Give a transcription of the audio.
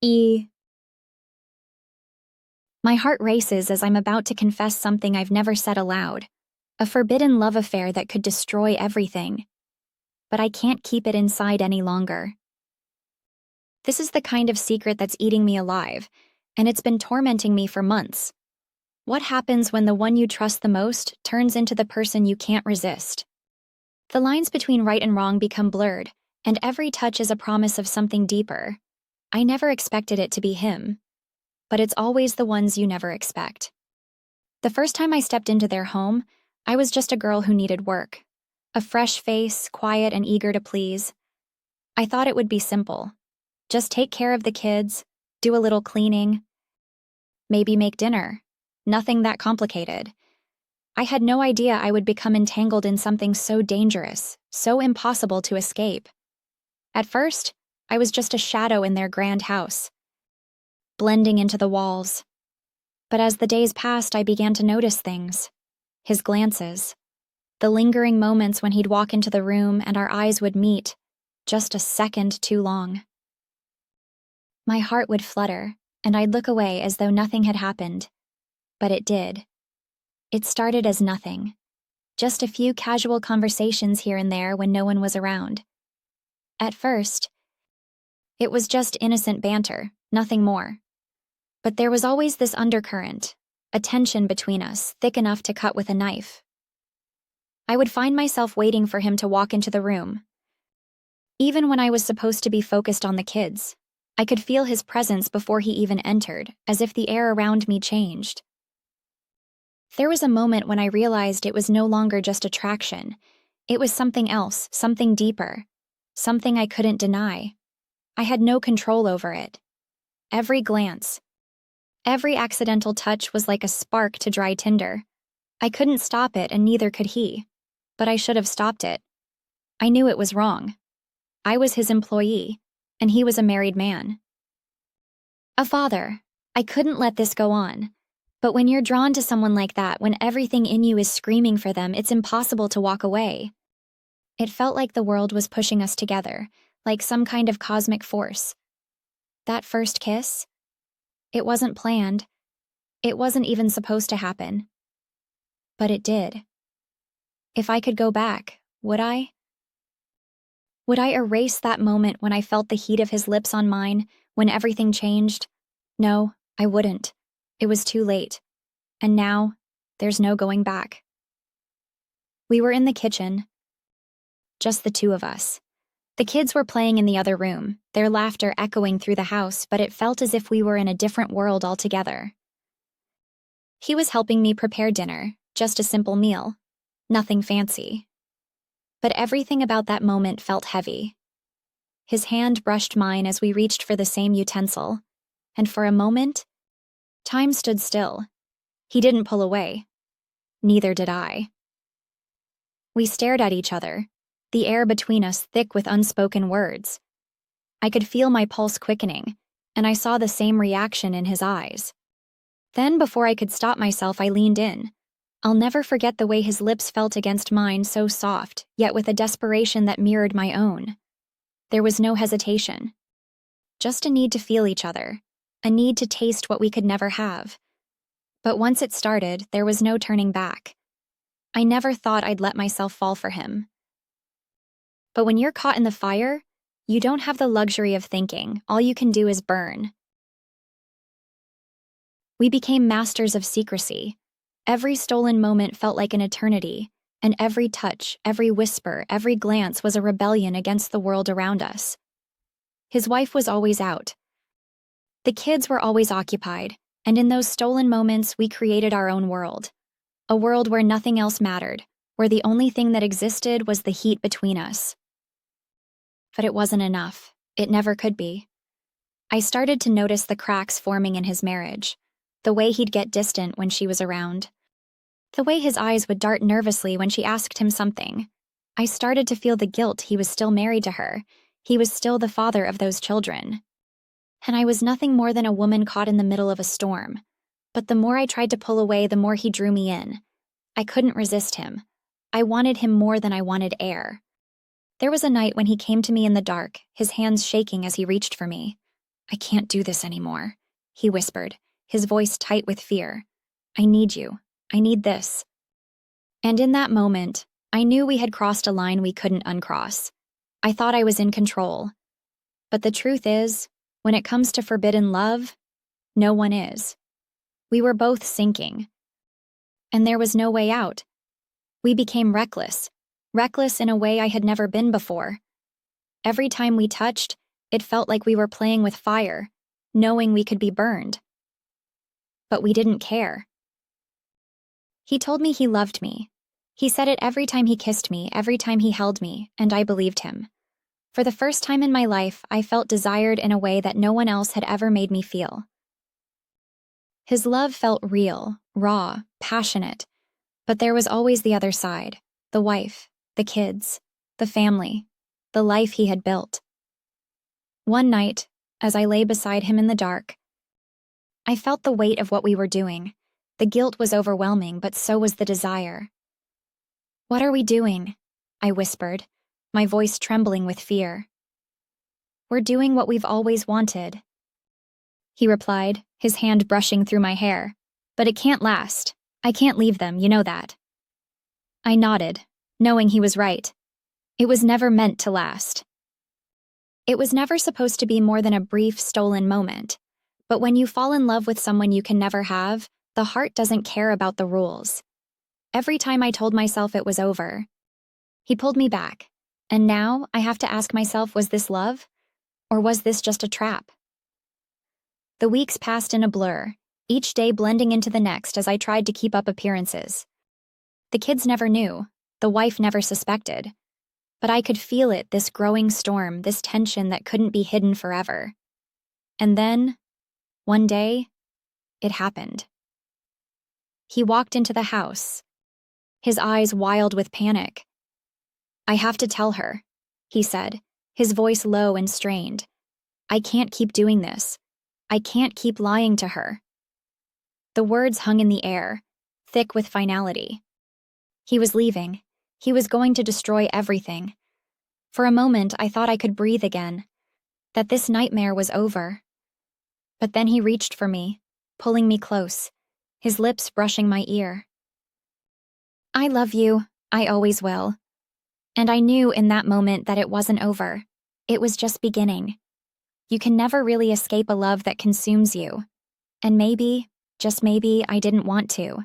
E. My heart races as I'm about to confess something I've never said aloud. A forbidden love affair that could destroy everything. But I can't keep it inside any longer. This is the kind of secret that's eating me alive, and it's been tormenting me for months. What happens when the one you trust the most turns into the person you can't resist? The lines between right and wrong become blurred, and every touch is a promise of something deeper. I never expected it to be him. But it's always the ones you never expect. The first time I stepped into their home, I was just a girl who needed work. A fresh face, quiet and eager to please. I thought it would be simple. Just take care of the kids, do a little cleaning, maybe make dinner. Nothing that complicated. I had no idea I would become entangled in something so dangerous, so impossible to escape. At first, I was just a shadow in their grand house, blending into the walls. But as the days passed, I began to notice things. His glances. The lingering moments when he'd walk into the room and our eyes would meet, just a second too long. My heart would flutter, and I'd look away as though nothing had happened. But it did. It started as nothing. Just a few casual conversations here and there when no one was around. At first, it was just innocent banter, nothing more. But there was always this undercurrent, a tension between us, thick enough to cut with a knife. I would find myself waiting for him to walk into the room. Even when I was supposed to be focused on the kids, I could feel his presence before he even entered, as if the air around me changed. There was a moment when I realized it was no longer just attraction. It was something else, something deeper, something I couldn't deny. I had no control over it. Every glance, every accidental touch was like a spark to dry tinder. I couldn't stop it, and neither could he. But I should have stopped it. I knew it was wrong. I was his employee, and he was a married man. A father. I couldn't let this go on. But when you're drawn to someone like that, when everything in you is screaming for them, it's impossible to walk away. It felt like the world was pushing us together, like some kind of cosmic force. That first kiss? It wasn't planned. It wasn't even supposed to happen. But it did. If I could go back, would I? Would I erase that moment when I felt the heat of his lips on mine, when everything changed? No, I wouldn't. It was too late. And now, there's no going back. We were in the kitchen. Just the two of us. The kids were playing in the other room, their laughter echoing through the house, but it felt as if we were in a different world altogether. He was helping me prepare dinner, just a simple meal. Nothing fancy. But everything about that moment felt heavy. His hand brushed mine as we reached for the same utensil, and for a moment, time stood still. He didn't pull away. Neither did I. We stared at each other, the air between us thick with unspoken words. I could feel my pulse quickening, and I saw the same reaction in his eyes. Then, before I could stop myself, I leaned in. I'll never forget the way his lips felt against mine, so soft, yet with a desperation that mirrored my own. There was no hesitation. Just a need to feel each other, a need to taste what we could never have. But once it started, there was no turning back. I never thought I'd let myself fall for him. But when you're caught in the fire, you don't have the luxury of thinking. All you can do is burn. We became masters of secrecy. Every stolen moment felt like an eternity, and every touch, every whisper, every glance was a rebellion against the world around us. His wife was always out. The kids were always occupied, and in those stolen moments we created our own world. A world where nothing else mattered, where the only thing that existed was the heat between us. But it wasn't enough. It never could be. I started to notice the cracks forming in his marriage, the way he'd get distant when she was around, the way his eyes would dart nervously when she asked him something. I started to feel the guilt. He was still married to her. He was still the father of those children. And I was nothing more than a woman caught in the middle of a storm. But the more I tried to pull away, the more he drew me in. I couldn't resist him. I wanted him more than I wanted air. There was a night when he came to me in the dark, his hands shaking as he reached for me. I can't do this anymore, he whispered, his voice tight with fear. I need you. I need this. And in that moment, I knew we had crossed a line we couldn't uncross. I thought I was in control. But the truth is, when it comes to forbidden love, no one is. We were both sinking. And there was no way out. We became reckless in a way I had never been before. Every time we touched, it felt like we were playing with fire, knowing we could be burned. But we didn't care. He told me he loved me. He said it every time he kissed me, every time he held me, and I believed him. For the first time in my life, I felt desired in a way that no one else had ever made me feel. His love felt real, raw, passionate, but there was always the other side, the wife, the kids, the family, the life he had built. One night, as I lay beside him in the dark, I felt the weight of what we were doing. The guilt was overwhelming, but so was the desire. What are we doing? I whispered, my voice trembling with fear. We're doing what we've always wanted, he replied, his hand brushing through my hair. But it can't last. I can't leave them, you know that. I nodded, knowing he was right. It was never meant to last. It was never supposed to be more than a brief, stolen moment. But when you fall in love with someone you can never have, the heart doesn't care about the rules. Every time I told myself it was over, he pulled me back. And now I have to ask myself, was this love? Or was this just a trap? The weeks passed in a blur, each day blending into the next as I tried to keep up appearances. The kids never knew, the wife never suspected. But I could feel it, this growing storm, this tension that couldn't be hidden forever. And then, one day, it happened. He walked into the house, his eyes wild with panic. I have to tell her, he said, his voice low and strained. I can't keep doing this. I can't keep lying to her. The words hung in the air, thick with finality. He was leaving. He was going to destroy everything. For a moment, I thought I could breathe again, that this nightmare was over. But then he reached for me, pulling me close, his lips brushing my ear. I love you. I always will. And I knew in that moment that it wasn't over. It was just beginning. You can never really escape a love that consumes you. And maybe, just maybe, I didn't want to.